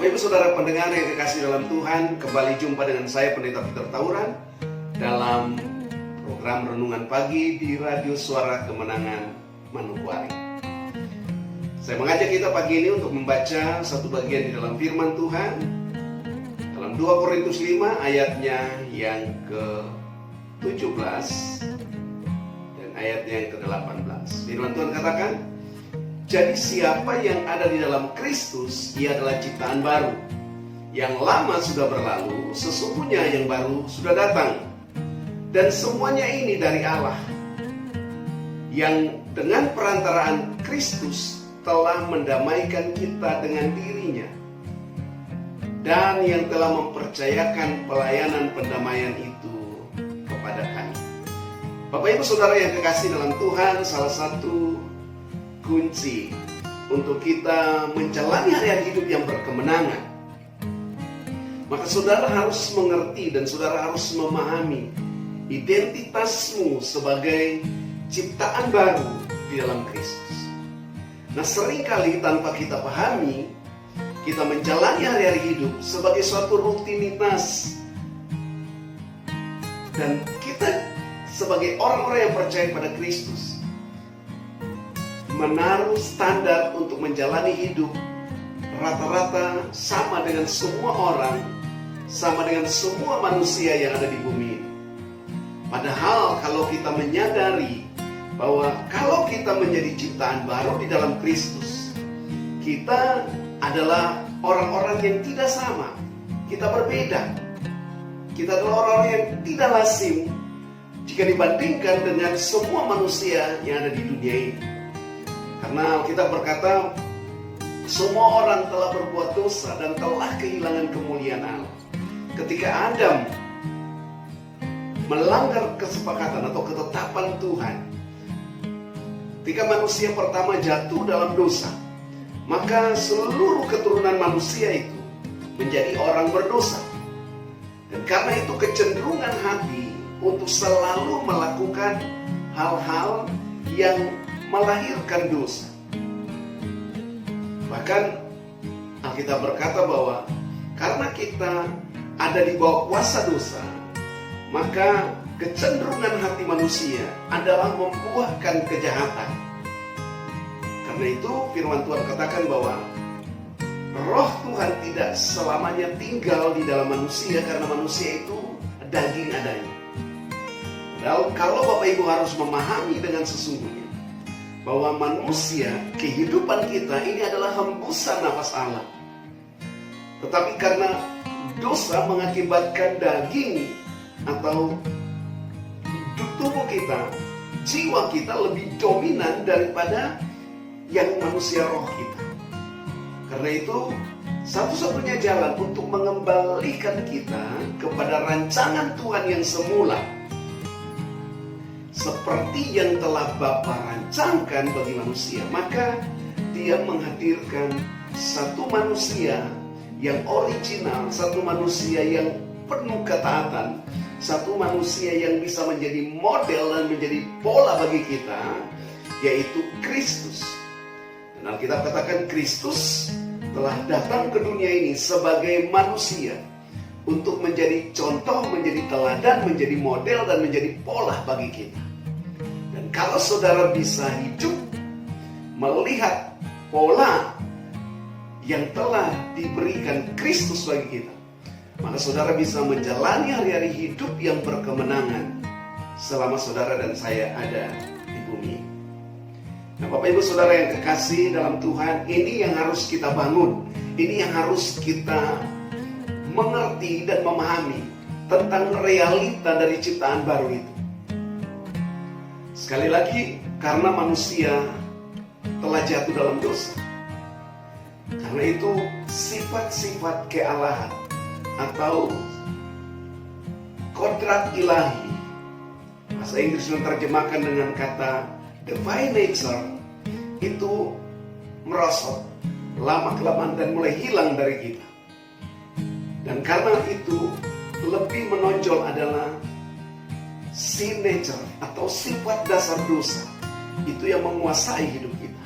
Bapak Ibu Saudara pendengar yang kekasih dalam Tuhan, kembali jumpa dengan saya Pendeta Peter Tauran dalam program Renungan Pagi di Radio Suara Kemenangan Manokwari. Saya mengajak kita pagi ini untuk membaca satu bagian di dalam firman Tuhan dalam 2 Korintus 5 ayatnya yang ke-17 dan ayatnya yang ke-18. Firman Tuhan katakan, jadi siapa yang ada di dalam Kristus, ia adalah ciptaan baru. Yang lama sudah berlalu, sesungguhnya yang baru sudah datang. Dan semuanya ini dari Allah, yang dengan perantaraan Kristus telah mendamaikan kita dengan dirinya, dan yang telah mempercayakan pelayanan pendamaian itu kepada kami. Bapak Ibu Saudara yang kekasih dalam Tuhan, salah satu kunci untuk kita menjalani hari-hari hidup yang berkemenangan, maka saudara harus mengerti dan saudara harus memahami identitasmu sebagai ciptaan baru di dalam Kristus. Nah, seringkali tanpa kita pahami, kita menjalani hari-hari hidup sebagai suatu rutinitas, dan kita sebagai orang-orang yang percaya pada Kristus menaruh standar untuk menjalani hidup rata-rata sama dengan semua orang, sama dengan semua manusia yang ada di bumi ini. Padahal kalau kita menyadari bahwa kalau kita menjadi ciptaan baru di dalam Kristus, kita adalah orang-orang yang tidak sama, kita berbeda. Kita adalah orang yang tidak lazim jika dibandingkan dengan semua manusia yang ada di dunia ini. Karena Alkitab berkata, semua orang telah berbuat dosa dan telah kehilangan kemuliaan Allah. Ketika Adam melanggar kesepakatan atau ketetapan Tuhan, ketika manusia pertama jatuh dalam dosa, maka seluruh keturunan manusia itu menjadi orang berdosa. Dan karena itu kecenderungan hati untuk selalu melakukan hal-hal yang melahirkan dosa. Bahkan Alkitab berkata bahwa karena kita ada di bawah kuasa dosa, maka kecenderungan hati manusia adalah membuahkan kejahatan. Karena itu firman Tuhan katakan bahwa Roh Tuhan tidak selamanya tinggal di dalam manusia, karena manusia itu daging adanya. Padahal kalau Bapak Ibu harus memahami dengan sesungguhnya bahwa manusia, kehidupan kita ini adalah hembusan nafas Allah. Tetapi karena dosa mengakibatkan daging atau tubuh kita, jiwa kita lebih dominan daripada yang manusia roh kita. Karena itu satu-satunya jalan untuk mengembalikan kita kepada rancangan Tuhan yang semula, seperti yang telah Bapa rancangkan bagi manusia, maka Dia menghadirkan satu manusia yang original, satu manusia yang penuh ketaatan, satu manusia yang bisa menjadi model dan menjadi pola bagi kita, yaitu Kristus. Dan Alkitab katakan Kristus telah datang ke dunia ini sebagai manusia untuk menjadi contoh, menjadi teladan, menjadi model, dan menjadi pola bagi kita. Dan kalau saudara bisa hidup melihat pola yang telah diberikan Kristus bagi kita, maka saudara bisa menjalani hari-hari hidup yang berkemenangan selama saudara dan saya ada di bumi. Nah, Bapak Ibu Saudara yang kekasih dalam Tuhan, ini yang harus kita bangun, ini yang harus kita mengerti dan memahami tentang realita dari ciptaan baru itu. Sekali lagi, karena manusia telah jatuh dalam dosa, karena itu sifat-sifat kealahan atau kodrat ilahi, bahasa Inggris menerjemahkan dengan kata divine nature, itu merosot lama-kelamaan dan mulai hilang dari kita. Dan karena itu lebih menonjol adalah sin nature atau sifat dasar dosa, itu yang menguasai hidup kita.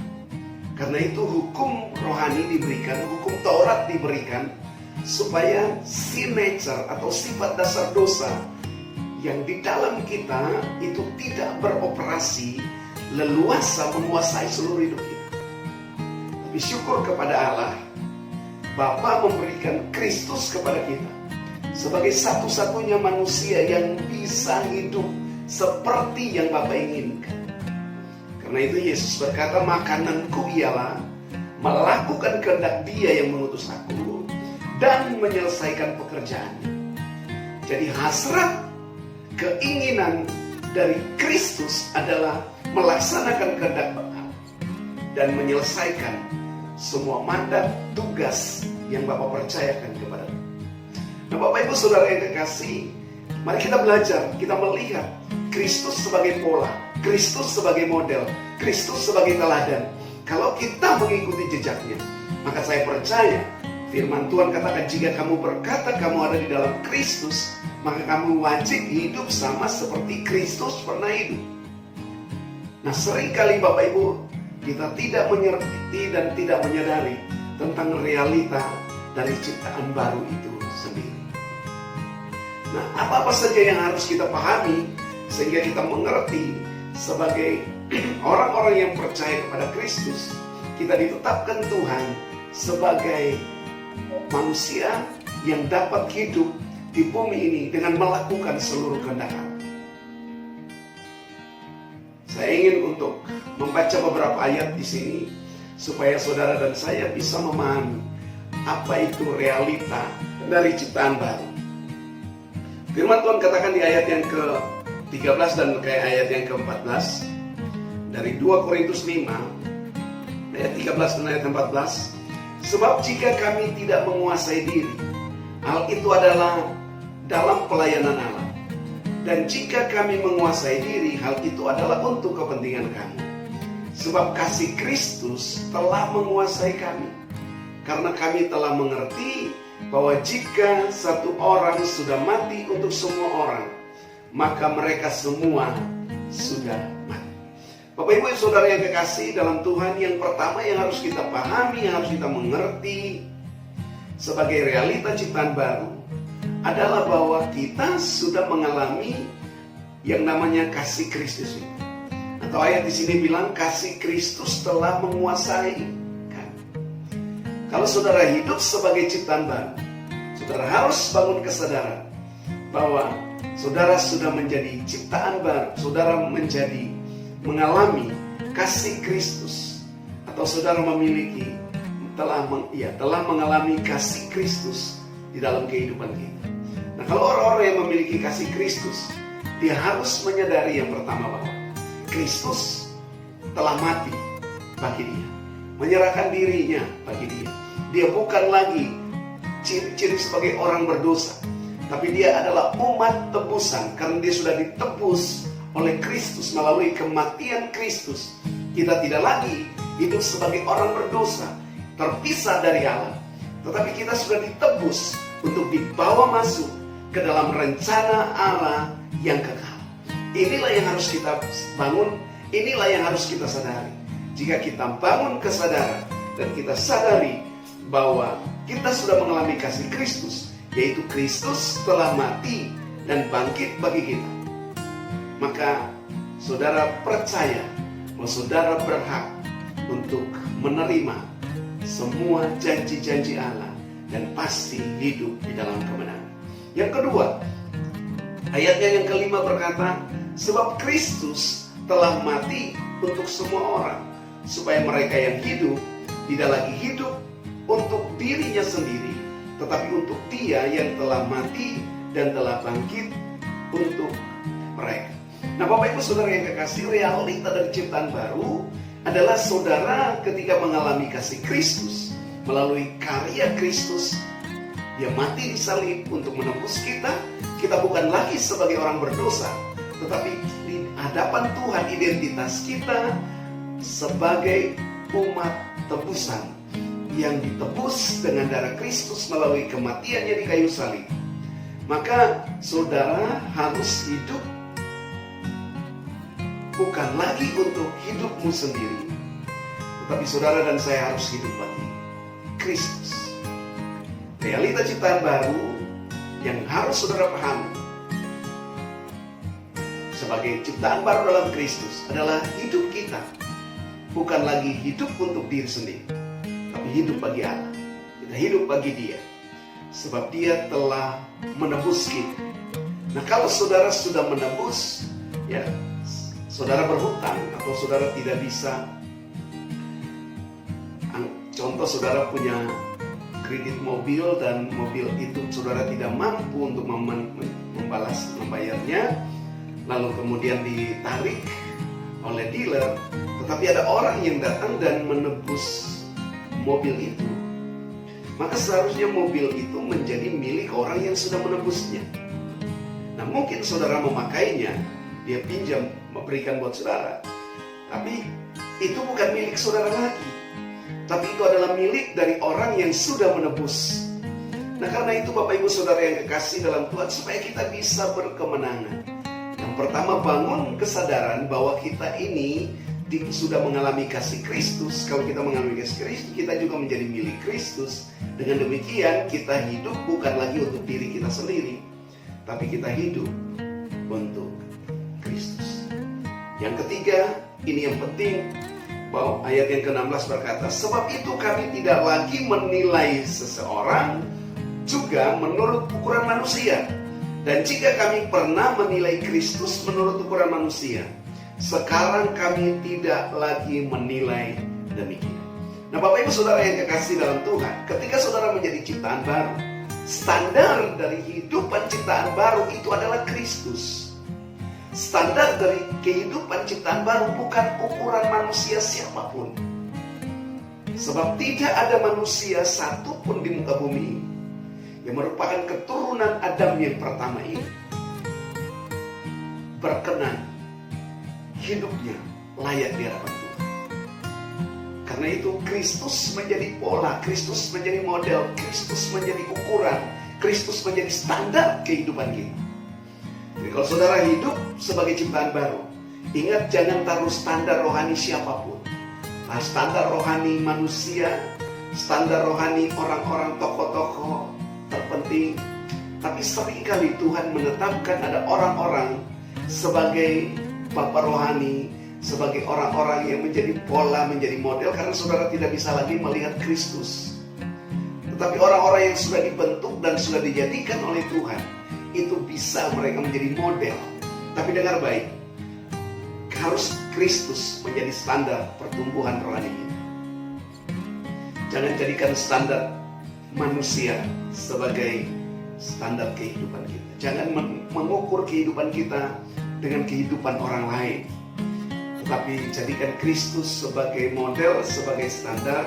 Karena itu hukum rohani diberikan, hukum Taurat diberikan, supaya sin nature atau sifat dasar dosa yang di dalam kita itu tidak beroperasi leluasa menguasai seluruh hidup kita. Tapi syukur kepada Allah, Bapa memberikan Kristus kepada kita sebagai satu-satunya manusia yang bisa hidup seperti yang Bapa inginkan. Karena itu Yesus berkata, makananku ialah melakukan kehendak Dia yang mengutus aku dan menyelesaikan pekerjaannya. Jadi hasrat keinginan dari Kristus adalah melaksanakan kehendak Bapa dan menyelesaikan semua mandat tugas yang Bapak percayakan kepada kita. Nah, Bapak Ibu Saudara yang kekasih, mari kita belajar, kita melihat Kristus sebagai pola, Kristus sebagai model, Kristus sebagai teladan. Kalau kita mengikuti jejaknya, maka saya percaya firman Tuhan katakan, jika kamu berkata kamu ada di dalam Kristus, maka kamu wajib hidup sama seperti Kristus pernah hidup. Nah, seringkali Bapak Ibu, kita tidak mengerti dan tidak menyadari tentang realita dari ciptaan baru itu sendiri. Nah, apa-apa saja yang harus kita pahami sehingga kita mengerti sebagai orang-orang yang percaya kepada Kristus, kita ditetapkan Tuhan sebagai manusia yang dapat hidup di bumi ini dengan melakukan seluruh kehendak Allah. Saya ingin untuk membaca beberapa ayat di sini supaya saudara dan saya bisa memahami apa itu realita dari ciptaan baru. Firman Tuhan katakan di ayat yang ke-13 dan ayat yang ke-14 dari 2 Korintus 5 ayat 13 dan ayat 14. Sebab jika kami tidak menguasai diri, hal itu adalah dalam pelayanan Allah. Dan jika kami menguasai diri, hal itu adalah untuk kepentingan kami. Sebab kasih Kristus telah menguasai kami. Karena kami telah mengerti bahwa jika satu orang sudah mati untuk semua orang, maka mereka semua sudah mati. Bapak Ibu Saudara yang kekasih dalam Tuhan, yang pertama yang harus kita pahami, yang harus kita mengerti sebagai realita ciptaan baru adalah bahwa kita sudah mengalami yang namanya kasih Kristus itu. Atau ayat di sini bilang kasih Kristus telah menguasai kami. Kalau saudara hidup sebagai ciptaan baru, saudara harus bangun kesadaran bahwa saudara sudah menjadi ciptaan baru, saudara mengalami kasih Kristus, atau saudara telah mengalami kasih Kristus di dalam kehidupan kita. Nah, kalau orang-orang yang memiliki kasih Kristus, dia harus menyadari yang pertama bahwa Kristus telah mati bagi dia, menyerahkan dirinya bagi dia. Dia bukan lagi ciri-ciri sebagai orang berdosa, tapi dia adalah umat tebusan karena dia sudah ditebus oleh Kristus melalui kematian Kristus. Kita tidak lagi hidup sebagai orang berdosa, terpisah dari Allah, tetapi kita sudah ditebus untuk dibawa masuk ke dalam rencana Allah yang kekal. Inilah yang harus kita bangun, inilah yang harus kita sadari. Jika kita bangun kesadaran dan kita sadari bahwa kita sudah mengalami kasih Kristus, yaitu Kristus telah mati dan bangkit bagi kita, maka saudara percaya bahwa saudara berhak untuk menerima semua janji-janji Allah dan pasti hidup di dalam kemenangan. Yang kedua, ayatnya yang kelima berkata, sebab Kristus telah mati untuk semua orang, supaya mereka yang hidup tidak lagi hidup untuk dirinya sendiri, tetapi untuk Dia yang telah mati dan telah bangkit untuk mereka. Nah, Bapak Ibu Saudara yang kekasih, realita dari ciptaan baru adalah saudara ketika mengalami kasih Kristus melalui karya Kristus. Dia mati di salib untuk menebus kita. Kita bukan lagi sebagai orang berdosa, tetapi di hadapan Tuhan identitas kita sebagai umat tebusan yang ditebus dengan darah Kristus melalui kematiannya di kayu salib. Maka saudara harus hidup bukan lagi untuk hidupmu sendiri, Tetapi saudara dan saya harus hidup bagi Kristus. Realita ciptaan baru yang harus saudara pahami sebagai ciptaan baru dalam Kristus adalah hidup kita bukan lagi hidup untuk diri sendiri, tapi hidup bagi Allah. Kita hidup bagi Dia, sebab Dia telah menebus kita. Nah, kalau saudara sudah menebus, ya, saudara berhutang atau saudara tidak bisa. Contoh, saudara punya kredit mobil dan mobil itu saudara tidak mampu untuk membayarnya, lalu kemudian ditarik oleh dealer, tetapi ada orang yang datang dan menebus mobil itu, maka seharusnya mobil itu menjadi milik orang yang sudah menebusnya. Nah, mungkin saudara memakainya, dia pinjam, memberikan buat saudara, tapi itu bukan milik saudara lagi, tapi itu adalah milik dari orang yang sudah menebus. Nah, karena itu Bapak Ibu Saudara yang kekasih dalam Tuhan, supaya kita bisa berkemenangan, yang pertama, bangun kesadaran bahwa kita ini sudah mengalami kasih Kristus. Kalau kita mengalami kasih Kristus, kita juga menjadi milik Kristus. Dengan demikian kita hidup bukan lagi untuk diri kita sendiri, tapi kita hidup untuk Kristus. Yang ketiga, ini yang penting, bahwa ayat yang ke-16 berkata, sebab itu kami tidak lagi menilai seseorang juga menurut ukuran manusia. Dan jika kami pernah menilai Kristus menurut ukuran manusia, sekarang kami tidak lagi menilai demikian. Nah, Bapak Ibu Saudara yang kekasih dalam Tuhan, ketika saudara menjadi ciptaan baru, standar dari kehidupan ciptaan baru itu adalah Kristus. Standar dari kehidupan ciptaan baru bukan ukuran manusia siapapun. Sebab tidak ada manusia satupun di muka bumi yang merupakan keturunan Adam yang pertama ini berkenan hidupnya layak di hadapan Tuhan. Karena itu Kristus menjadi pola, Kristus menjadi model, Kristus menjadi ukuran, Kristus menjadi standar kehidupan kita. Jadi kalau saudara hidup sebagai ciptaan baru, ingat, jangan taruh standar rohani siapapun. Standar rohani manusia, standar rohani orang-orang tokoh-tokoh terpenting. Tapi seringkali Tuhan menetapkan ada orang-orang sebagai bapak rohani, sebagai orang-orang yang menjadi pola, menjadi model, karena saudara tidak bisa lagi melihat Kristus. Tetapi orang-orang yang sudah dibentuk dan sudah dijadikan oleh Tuhan, itu bisa mereka menjadi model. Tapi dengar baik, harus Kristus menjadi standar pertumbuhan rohani kita. Jangan jadikan standar manusia sebagai standar kehidupan kita. Jangan mengukur kehidupan kita dengan kehidupan orang lain, tetapi jadikan Kristus sebagai model, sebagai standar,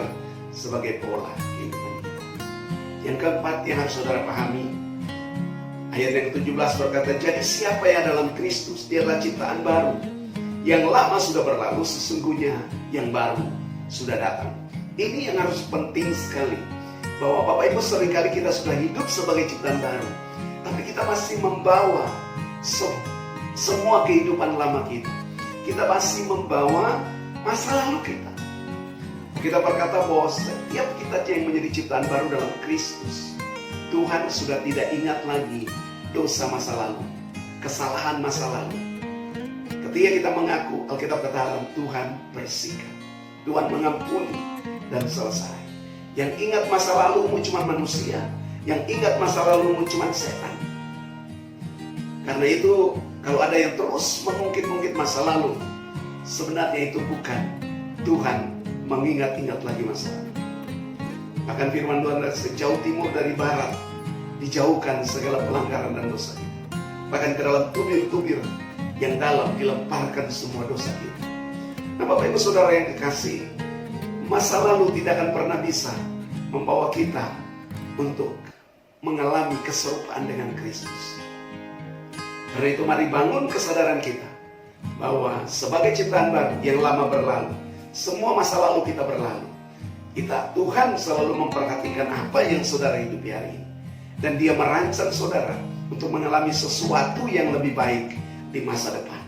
sebagai pola kehidupan kita. Yang keempat yang harus saudara pahami, ayat yang ke-17 berkata, jadi siapa yang dalam Kristus, dia adalah ciptaan baru. Yang lama sudah berlalu, sesungguhnya yang baru sudah datang. Ini yang harus penting sekali, bahwa Bapak Ibu seringkali kita sudah hidup sebagai ciptaan baru, tapi kita masih membawa semua kehidupan lama kita. Kita masih membawa masa lalu kita. Kita berkata bahwa setiap kita yang menjadi ciptaan baru dalam Kristus, Tuhan sudah tidak ingat lagi dosa masa lalu, kesalahan masa lalu. Ketika kita mengaku, Alkitab katakan Tuhan bersikap, Tuhan mengampuni dan selesai. Yang ingat masa lalumu cuma manusia, yang ingat masa lalumu cuma setan. Karena itu, kalau ada yang terus mengungkit-ungkit masa lalu, sebenarnya itu bukan Tuhan mengingat-ingat lagi masa lalu. Bahkan firman Tuhan, sejauh timur dari barat dijauhkan segala pelanggaran dan dosa kita. Bahkan ke dalam tubir-tubir yang dalam dilemparkan semua dosa kita. Nah, Bapak Ibu Saudara yang kekasih, masa lalu tidak akan pernah bisa membawa kita untuk mengalami keserupaan dengan Kristus. Karena itu mari bangun kesadaran kita bahwa sebagai ciptaan baru yang lama berlalu, semua masa lalu kita berlalu. Tuhan selalu memperhatikan apa yang saudara hidupi hari ini, dan Dia merancang saudara untuk mengalami sesuatu yang lebih baik di masa depan.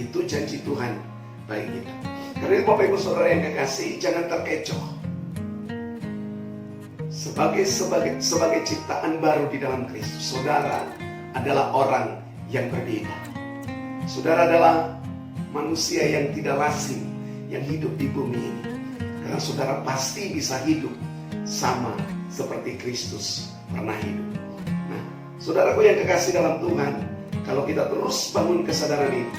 Itu janji Tuhan bagi kita. Karena itu Bapak Ibu Saudara yang kekasih, jangan terkecoh. Sebagai ciptaan baru di dalam Kristus, saudara adalah orang yang berbeda. Saudara adalah manusia yang tidak lazim yang hidup di bumi ini. Karena saudara pasti bisa hidup sama seperti Kristus pernah hidup. Nah, saudaraku yang kekasih dalam Tuhan, kalau kita terus bangun kesadaran ini,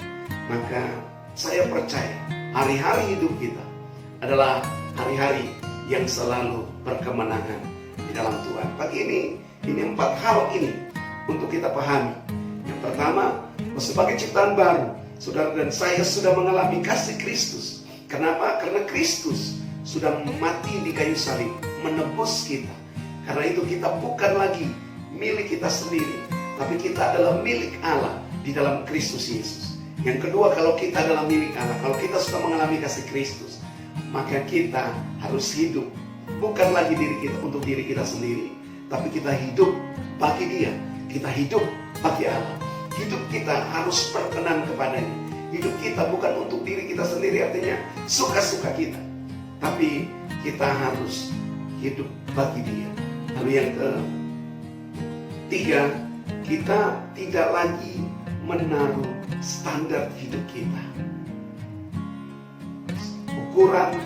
maka saya percaya hari-hari hidup kita adalah hari-hari yang selalu berkemenangan di dalam Tuhan. Pagi ini 4 hal ini untuk kita pahami. Yang pertama, sebagai ciptaan baru, saudara dan saya sudah mengalami kasih Kristus. Kenapa? Karena Kristus sudah mati di kayu salib, menebus kita. Karena itu kita bukan lagi milik kita sendiri, tapi kita adalah milik Allah di dalam Kristus Yesus. Yang kedua, kalau kita adalah milik Allah, kalau kita sudah mengalami kasih Kristus, maka kita harus hidup bukan lagi untuk diri kita sendiri, tapi kita hidup bagi Dia. Kita hidup bagi Allah. Hidup kita harus berkenan kepadanya. Hidup kita bukan untuk diri kita sendiri, artinya suka-suka kita, tapi kita harus hidup bagi Dia. Lalu yang ketiga, kita tidak lagi menaruh standar hidup kita. Ukuran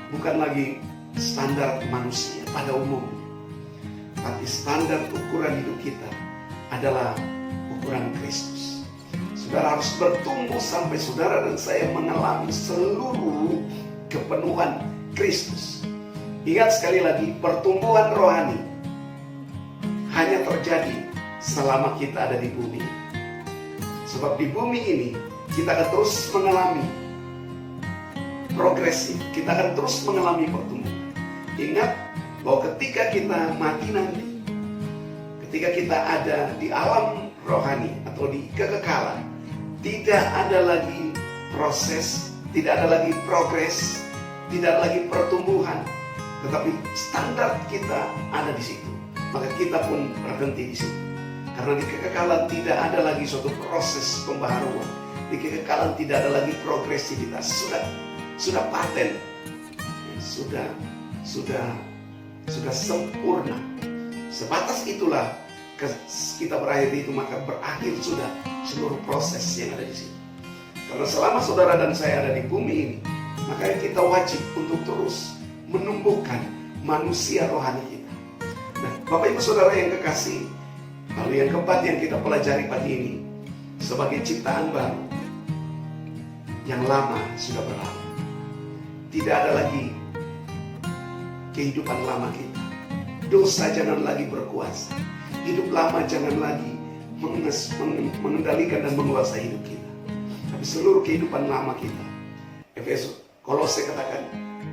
bukan lagi standar manusia pada umumnya, tapi standar ukuran hidup kita adalah ukuran Kristus. Saudara harus bertumbuh sampai saudara dan saya mengalami seluruh kepenuhan Kristus. Ingat sekali lagi, pertumbuhan rohani hanya terjadi selama kita ada di bumi. Sebab di bumi ini kita akan terus mengalami progresif, kita akan terus mengalami pertumbuhan. Ingat bahwa ketika kita mati nanti, ketika kita ada di alam rohani atau di kekekalan, tidak ada lagi proses, tidak ada lagi progres, tidak ada lagi pertumbuhan, tetapi standar kita ada di situ. Maka kita pun berhenti di situ. Karena di kekekalan tidak ada lagi suatu proses pembaharuan. Di kekekalan tidak ada lagi progresivitas. Sudah paten, sudah sempurna. Sebatas itulah kita berakhir itu, maka berakhir sudah seluruh proses yang ada di situ. Karena selama saudara dan saya ada di bumi ini, maka kita wajib untuk terus menumbuhkan manusia rohani kita. Nah, Bapak Ibu Saudara yang kekasih, lalu yang keempat yang kita pelajari pagi ini, sebagai ciptaan baru, yang lama sudah berlalu. Tidak ada lagi kehidupan lama kita. Dosa jangan lagi berkuasa. Hidup lama jangan lagi mengendalikan dan menguasai hidup kita. Tapi seluruh kehidupan lama kita, Efesus, Kolose katakan,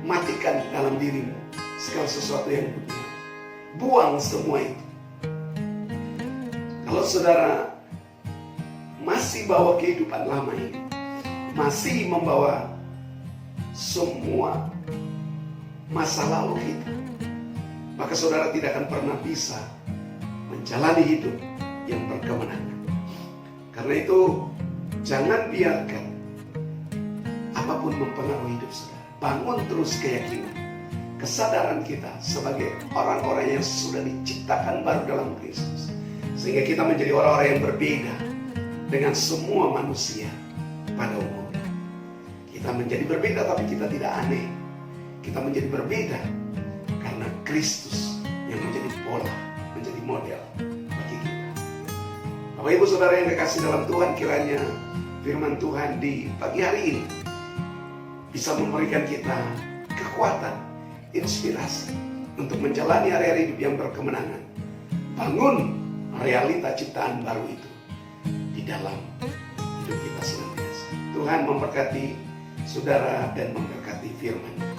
matikan dalam dirimu segala sesuatu yang dunia. Buang semua itu. Kalau saudara masih bawa kehidupan lama ini, masih membawa semua masa lalu kita, maka saudara tidak akan pernah bisa menjalani hidup yang berkemenangan. Karena itu jangan biarkan apapun mempengaruhi hidup saudara. Bangun terus keyakinan, kesadaran kita sebagai orang-orang yang sudah diciptakan baru dalam Kristus, sehingga kita menjadi orang-orang yang berbeda dengan semua manusia pada umumnya. Kita menjadi berbeda, tapi kita tidak aneh. Kita menjadi berbeda karena Kristus yang menjadi pola, menjadi model bagi kita. Bapak Ibu Saudara yang kekasih dalam Tuhan, kiranya firman Tuhan di pagi hari ini bisa memberikan kita kekuatan, inspirasi untuk menjalani hari-hari hidup yang berkemenangan. Bangun realita ciptaan baru itu di dalam hidup kita senantiasa. Tuhan memberkati saudara dan memberkati firman.